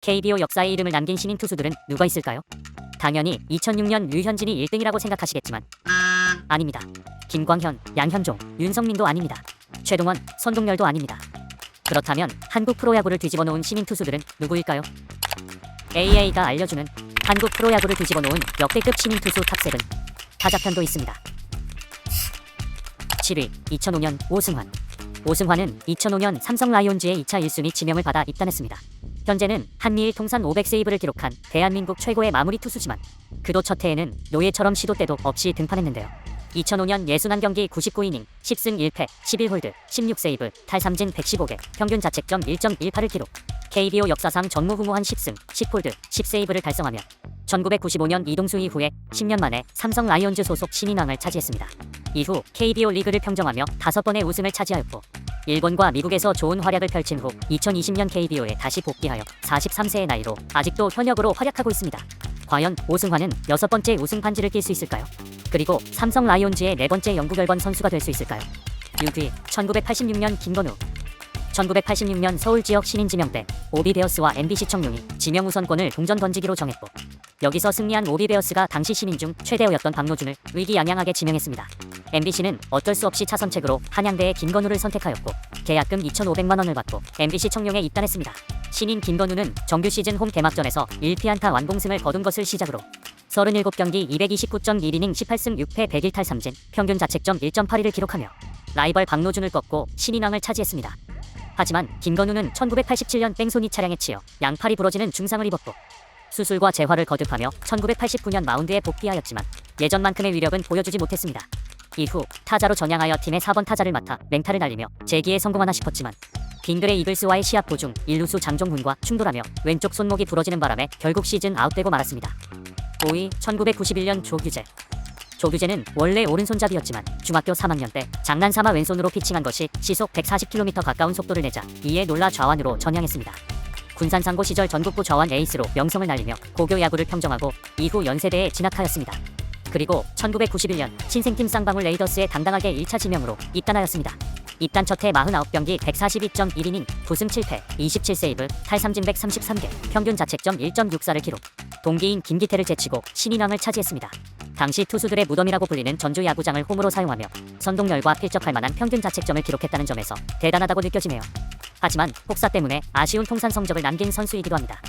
KBO 역사에 이름을 남긴 신인 투수들은 누가 있을까요? 당연히 2006년 류현진이 1등이라고 생각하시겠지만 아닙니다. 김광현, 양현종, 윤성민도 아닙니다. 최동원, 선동열도 아닙니다. 그렇다면 한국 프로야구를 뒤집어 놓은 신인 투수들은 누구일까요? AA가 알려주는 한국 프로야구를 뒤집어 놓은 역대급 신인 투수 탑7 타자편도 있습니다. 7위 2005년 오승환. 오승환은 2005년 삼성 라이온즈의 2차 1순위 지명을 받아 입단했습니다. 현재는 한미일 통산 500세이브를 기록한 대한민국 최고의 마무리 투수지만 그도 첫 해에는 노예처럼 시도 때도 없이 등판했는데요. 2005년 61경기 99이닝 10승 1패 11홀드 16세이브 탈삼진 115개 평균 자책점 1.18을 기록. KBO 역사상 전무후무한 10승 10홀드 10세이브를 달성하며 1995년 이동수 이후에 10년 만에 삼성 라이온즈 소속 신인왕을 차지했습니다. 이후 KBO 리그를 평정하며 5번의 우승을 차지하였고 일본과 미국에서 좋은 활약을 펼친 후 2020년 KBO에 다시 복귀하여 43세의 나이로 아직도 현역으로 활약하고 있습니다. 과연 오승환은 6번째 우승 반지를 낄 수 있을까요? 그리고 삼성 라이온즈의 4번째 영구 결번 선수가 될 수 있을까요? 6위 1986년 김건우. 1986년 서울 지역 신인 지명 때 오비베어스와 MBC 청룡이 지명 우선권을 동전 던지기로 정했고 여기서 승리한 오비베어스가 당시 신인 중 최대어였던 박노준을 의기양양하게 지명했습니다. MBC는 어쩔 수 없이 차선책으로 한양대의 김건우를 선택하였고 계약금 2,500만 원을 받고 MBC 청룡에 입단했습니다. 신인 김건우는 정규 시즌 홈 개막전에서 1피안타 완봉승을 거둔 것을 시작으로 37경기 229.1이닝 18승 6패 101탈삼진 평균 자책점 1.82를 기록하며 라이벌 박노준을 꺾고 신인왕을 차지했습니다. 하지만 김건우는 1987년 뺑소니 차량에 치여 양팔이 부러지는 중상을 입었고 수술과 재활을 거듭하며 1989년 마운드에 복귀하였지만 예전만큼의 위력은 보여주지 못했습니다. 이후 타자로 전향하여 팀의 4번 타자를 맡아 맹타를 날리며 재기에 성공하나 싶었지만 빙그레 이글스와의 시합 도중 일루수 장종훈과 충돌하며 왼쪽 손목이 부러지는 바람에 결국 시즌 아웃되고 말았습니다. 5위 1991년 조규제. 조규제는 원래 오른손잡이였지만 중학교 3학년 때 장난삼아 왼손으로 피칭한 것이 시속 140km 가까운 속도를 내자 이에 놀라 좌완으로 전향했습니다. 군산상고 시절 전국구 좌완 에이스로 명성을 날리며 고교 야구를 평정하고 이후 연세대에 진학하였습니다. 그리고 1991년 신생팀 쌍방울 레이더스에 당당하게 1차 지명으로 입단하였습니다. 입단 첫해 49경기 142.1이닝 9승 7패 27세이브 탈삼진 133개 평균 자책점 1.64를 기록. 동기인 김기태를 제치고 신인왕을 차지했습니다. 당시 투수들의 무덤이라고 불리는 전주 야구장을 홈으로 사용하며 선동열과 필적할 만한 평균 자책점을 기록했다는 점에서 대단하다고 느껴지네요. 하지만 혹사 때문에 아쉬운 통산 성적을 남긴 선수이기도 합니다.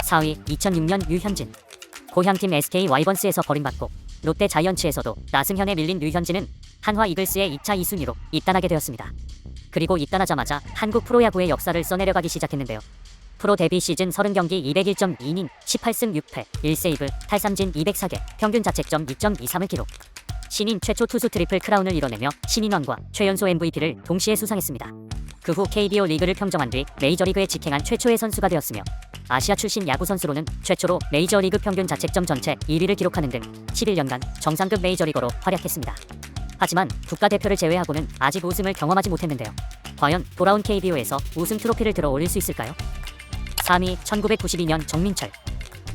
4위 2006년 류현진. 고향팀 SK 와이번스에서 버림받고 롯데 자이언츠에서도 나승현에 밀린 류현진은 한화 이글스의 2차 2순위로 입단하게 되었습니다. 그리고 입단하자마자 한국 프로야구의 역사를 써내려가기 시작했는데요. 프로 데뷔 시즌 30경기 201.2이닝 18승 6패 1세이브 탈삼진 204개 평균 자책점 2.23을 기록. 신인 최초 투수 트리플 크라운을 이뤄내며 신인왕과 최연소 MVP를 동시에 수상했습니다. 그 후 KBO 리그를 평정한 뒤 메이저리그에 직행한 최초의 선수가 되었으며 아시아 출신 야구 선수로는 최초로 메이저리그 평균 자책점 전체 1위를 기록하는 등 11년간 정상급 메이저리거로 활약했습니다. 하지만 국가대표를 제외하고는 아직 우승을 경험하지 못했는데요. 과연 돌아온 KBO에서 우승 트로피를 들어 올릴 수 있을까요? 3위 1992년 정민철.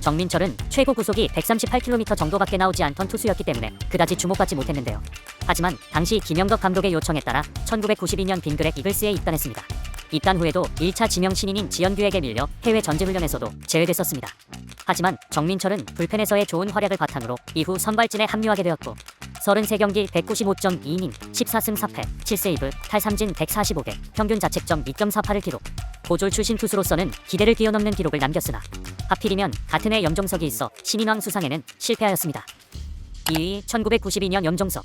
정민철은 최고 구속이 138km 정도밖에 나오지 않던 투수였기 때문에 그다지 주목받지 못했는데요. 하지만 당시 김영덕 감독의 요청에 따라 1992년 빙그렉 이글스에 입단했습니다. 입단 후에도 1차 지명 신인인 지연규에게 밀려 해외 전지훈련에서도 제외됐었습니다. 하지만 정민철은 불펜에서의 좋은 활약을 바탕으로 이후 선발진에 합류하게 되었고 33경기 195.2이닝 14승 4패 7세이브 탈삼진 145개 평균 자책점 2.48을 기록. 고졸 출신 투수로서는 기대를 뛰어넘는 기록을 남겼으나 하필이면 같은 해 염종석이 있어 신인왕 수상에는 실패하였습니다. 2위 1992년 염종석.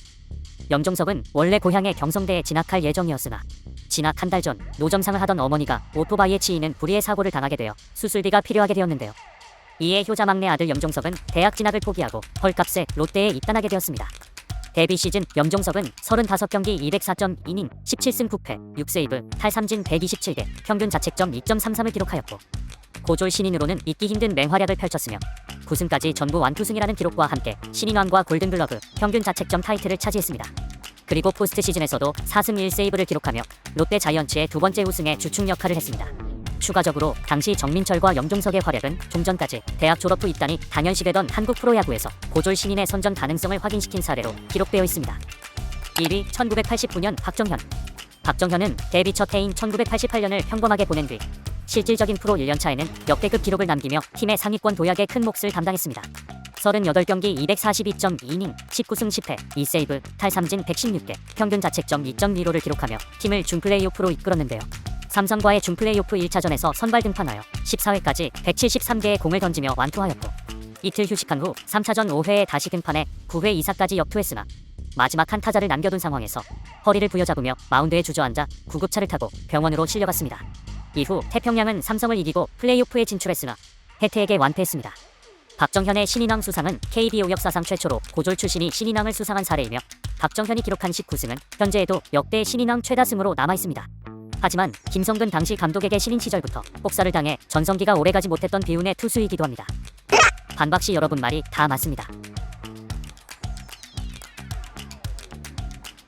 염종석은 원래 고향의 경성대에 진학할 예정이었으나 진학 한 달 전 노점상을 하던 어머니가 오토바이에 치이는 불의의 사고를 당하게 되어 수술비가 필요하게 되었는데요. 이에 효자 막내 아들 염종석은 대학 진학을 포기하고 헐값에 롯데에 입단하게 되었습니다. 데뷔 시즌 염종석은 35경기 204.2이닝 17승 9패 6세이브 탈삼진 127개 평균 자책점 2.33을 기록하였고 고졸 신인으로는 잊기 힘든 맹활약을 펼쳤으며 9승까지 전부 완투승이라는 기록과 함께 신인왕과 골든글러브 평균 자책점 타이틀을 차지했습니다. 그리고 포스트 시즌에서도 4승 1세이브를 기록하며 롯데 자이언츠의 2번째 우승에 주축 역할을 했습니다. 추가적으로 당시 정민철과 염종석의 활약은 좀 전까지 대학 졸업 후 입단이 당연시되던 한국 프로야구에서 고졸 신인의 선전 가능성을 확인시킨 사례로 기록되어 있습니다. 1위 1989년 박정현. 박정현은 데뷔 첫 해인 1988년을 평범하게 보낸 뒤 실질적인 프로 1년차에는 역대급 기록을 남기며 팀의 상위권 도약에 큰 몫을 담당했습니다. 38경기 242.2이닝, 19승 10패, 2세이브, 탈삼진 116개, 평균 자책점 2.15를 기록하며 팀을 준플레이오프로 이끌었는데요. 삼성과의 준플레이오프 1차전에서 선발 등판하여 14회까지 173개의 공을 던지며 완투하였고, 이틀 휴식한 후 3차전 5회에 다시 등판해 9회 2사까지 역투했으나 마지막 한 타자를 남겨둔 상황에서 허리를 부여잡으며 마운드에 주저앉아 구급차를 타고 병원으로 실려갔습니다. 이후 태평양은 삼성을 이기고 플레이오프에 진출했으나 해태에게 완패했습니다. 박정현의 신인왕 수상은 KBO 역사상 최초로 고졸 출신이 신인왕을 수상한 사례이며, 박정현이 기록한 19승은 현재에도 역대 신인왕 최다승으로 남아있습니다. 하지만 김성근 당시 감독에게 신인 시절부터 폭사를 당해 전성기가 오래가지 못했던 비운의 투수이기도 합니다. 반박 시 여러분 말이 다 맞습니다.